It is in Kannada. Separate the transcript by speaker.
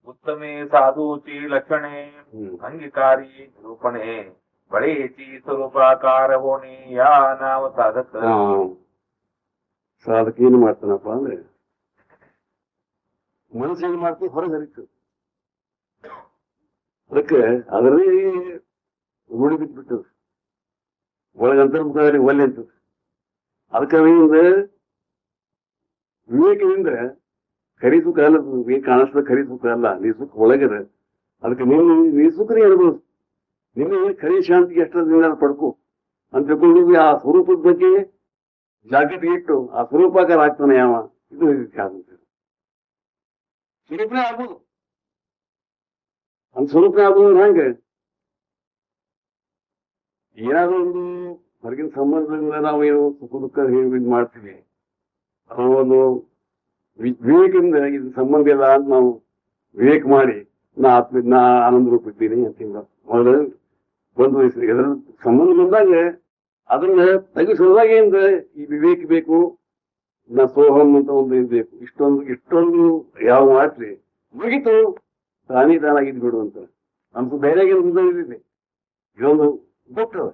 Speaker 1: उत्तमे साधूची लक्षणे अंगीकारी निरूपणे बळेची ಸ್ವರೂಪಾಕಾರ ಹೋಣಿ ಯಾ ನಾವ ಸಾಧಕ.
Speaker 2: ಸಾಧಕ ಏನು ಮಾಡ್ತಾನಪ್ಪ ಅಂದ್ರೆ ಮನಸ್ಸು ಏನ್ ಮಾಡ್ತೀವಿ ಹೊರಗೆ ಹರಿತು ಅದಕ್ಕೆ ಅದರಲ್ಲಿ ರೂಢಿ ಬಿಟ್ಬಿಟ್ಟು ಒಳಗಂತರ್ಮುಖ ಒಲ್ಲೆ ಅಂತ ಅದಕ್ಕೆ ವಿವೇಕದಿಂದ ಕರಿ ಸುಖ ಅಲ್ಲ, ಕಾಣಿಸ್ತದ ಕರಿ ಸುಖ ಅಲ್ಲ, ನೀ ಸುಖ ಒಳಗದ. ಅದಕ್ಕೆ ನೀ ಸುಖನೇ ಅನುಭವಿಸ್, ನಿನ್ನೆ ಕರಿ ಶಾಂತಿಗೆ ಎಷ್ಟರಿಂದ ಪಡ್ಕೊ ಅಂತ ತಿಳ್ಕೊಂಡು ಆ ಸ್ವರೂಪದ ಬಗ್ಗೆ ಜಾಗೃತಿ ಇಟ್ಟು ಆ ಸ್ವರೂಪಾಕಾರ ಆಗ್ತಾನೆ ಯಾವ ಇದು ಸ್ವರೂಪನೇ ಆಗ್ಬೋದು. ಅಂತ ಸ್ವರೂಪನೇ ಆಗ್ಬೋದು. ಹಂಗೆ ಏನಾದ್ರೂ ಒಂದು ಹೊರಗಿನ ಸಂಬಂಧದಿಂದ ನಾವು ಏನು ಸುಖ ದುಃಖ ಇದು ಮಾಡ್ತೀವಿ, ಒಂದು ವಿವೇಕದಿಂದ ಇದು ಸಂಬಂಧ ಇಲ್ಲ ಅಂತ ನಾವು ವಿವೇಕ ಮಾಡಿ ನಾ ಆನಂದ ರೂಪ ಇದ್ದೀನಿ ಅಂತೀವಿ. ಮೊದಲು ಒಂದು ಇದರ ಸಂಬಂಧ ಬಂದಾಗ ಅದನ್ನ ತೆಗೆಸೋದಾಗಿಂದ ಈ ವಿವೇಕ ಬೇಕು, ನಾ ಸೋಹಂ ಅಂತ ಒಂದು ಇದು ಬೇಕು. ಇಷ್ಟೊಂದು ಯಾವ ಮಾಡ್ರಿ ಮುಗಿತು ತಾನೇ ತಾನಾಗಿದ್ದು ಬಿಡು ಅಂತ ನಮ್ದು ಧೈರ್ಯ ಇದೆ. ಇದೊಂದು ಗೊತ್ತದ